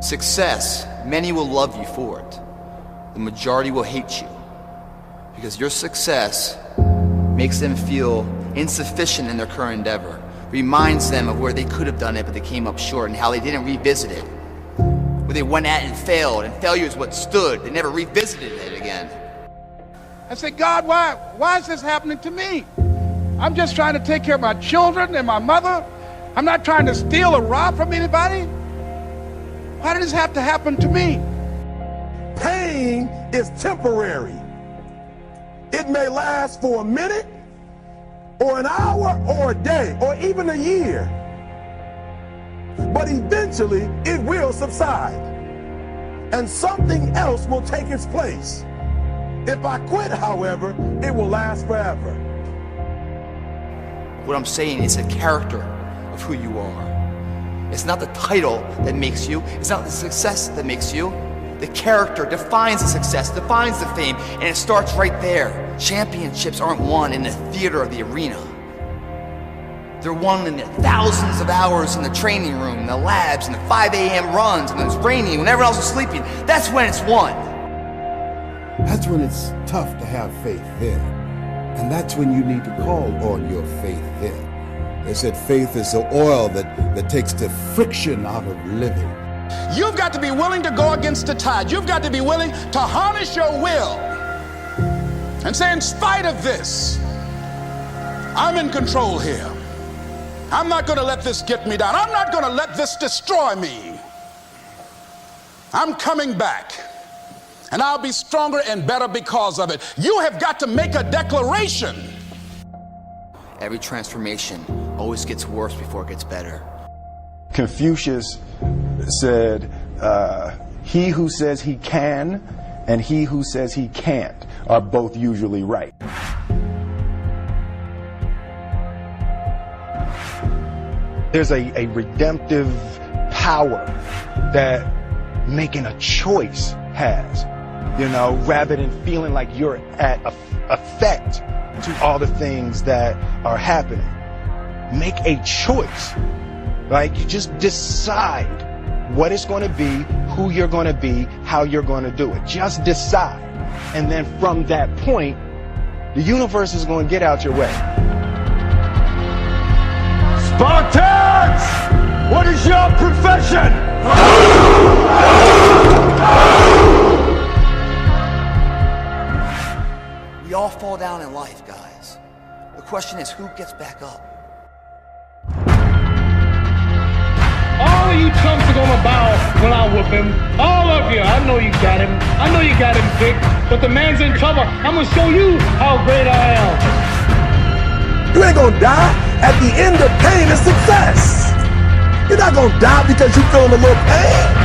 Success, many will love you for it. The majority will hate you because your success makes them feel insufficient in their current endeavor, reminds them of where they could have done it but they came up short and how they didn't revisit it, where they went at it and failed, and failure is what stood. They never revisited it again. I said, God, why is this happening to me? I'm just trying to take care of my children and my mother. I'm not trying to steal or rob from anybody. Why did this have to happen to me? Pain is temporary. It may last for a minute, or an hour, or a day, or even a year. But eventually, it will subside, and something else will take its place. If I quit, however, it will last forever. What I'm saying is the character of who you are. It's not the title that makes you. It's not the success that makes you. The character defines the success, defines the fame, and it starts right there. Championships aren't won in the theater or the arena. They're won in the thousands of hours in the training room, in the labs, in the 5 a.m. runs, and when it's raining, when everyone else is sleeping. That's when it's won. That's when it's tough to have faith then. And that's when you need to call on your faith then. They said faith is the oil that takes the friction out of living. You've got to be willing to go against the tide. You've got to be willing to harness your will and say, in spite of this, I'm in control here. I'm not going to let this get me down. I'm not going to let this destroy me. I'm coming back, and I'll be stronger and better because of it. You have got to make a declaration. Every transformation always gets worse before it gets better. Confucius said, he who says he can and he who says he can't are both usually right. There's a redemptive power that making a choice has, you know, rather than feeling like you're at effect to all the things that are happening. Make a choice. Like, you just decide what it's going to be, who you're going to be, how you're going to do it. Just decide. And then from that point, the universe is going to get out your way. Spartans! What is your profession? We all fall down in life, guys. The question is, who gets back up? All of you chumps are gonna bow when I whoop him. All of you. I know you got him. I know you got him picked. But the man's in trouble. I'm gonna show you how great I am. You ain't gonna die. At the end of pain is success. You're not gonna die because you're feeling a little pain.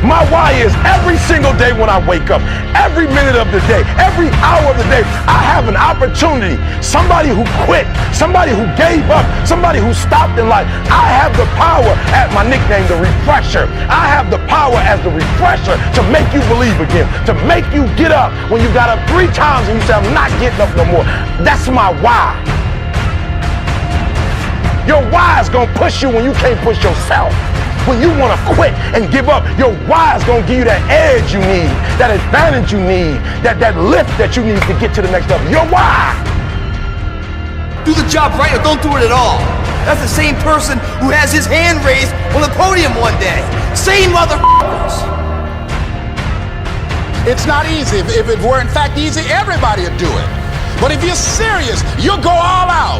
My why is every single day when I wake up, every minute of the day, every hour of the day, I have an opportunity. Somebody who quit, somebody who gave up, somebody who stopped in life. I have the power, at my nickname, the refresher. I have the power as the refresher to make you believe again, to make you get up when you got up 3 times and you say, I'm not getting up no more. That's my why. Your why is gonna push you when you can't push yourself. When you want to quit and give up, your why is going to give you that edge you need, that advantage you need, that lift that you need to get to the next level. Your why. Do the job right or don't do it at all. That's the same person who has his hand raised on the podium one day. Same motherfuckers. It's not easy. If it were in fact easy, everybody would do it. But if you're serious, you'll go all out.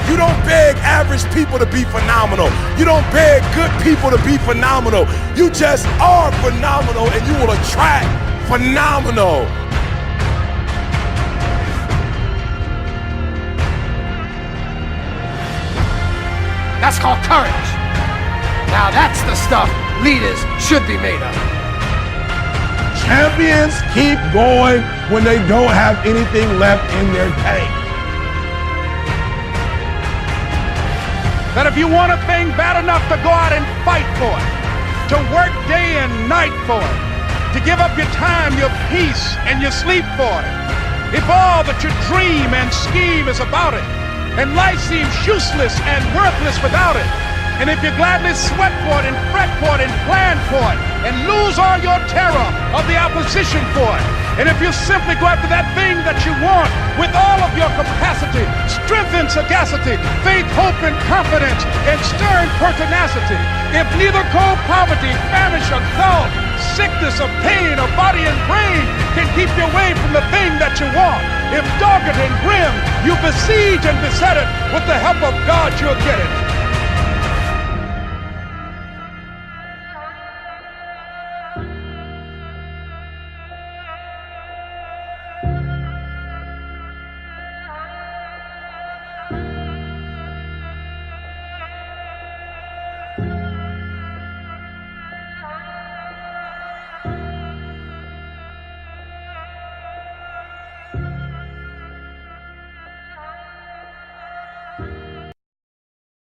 You don't beg average people to be phenomenal. You don't beg good people to be phenomenal. You just are phenomenal, and you will attract phenomenal. That's called courage. Now that's the stuff leaders should be made of. Champions keep going when they don't have anything left in their tank. That if you want a thing bad enough to go out and fight for it, to work day and night for it, to give up your time, your peace, and your sleep for it, if all that you dream and scheme is about it, and life seems useless and worthless without it, and if you gladly sweat for it and fret for it and plan for it and lose all your terror of the opposition for it, and if you simply go after that thing that you want with all of your capacity, strength and sagacity, faith, hope, and confidence, and stern pertinacity, if neither cold poverty, famish, or gulf, sickness, or pain, or body and brain can keep you away from the thing that you want, if dogged and grim, you besiege and beset it, with the help of God you'll get it.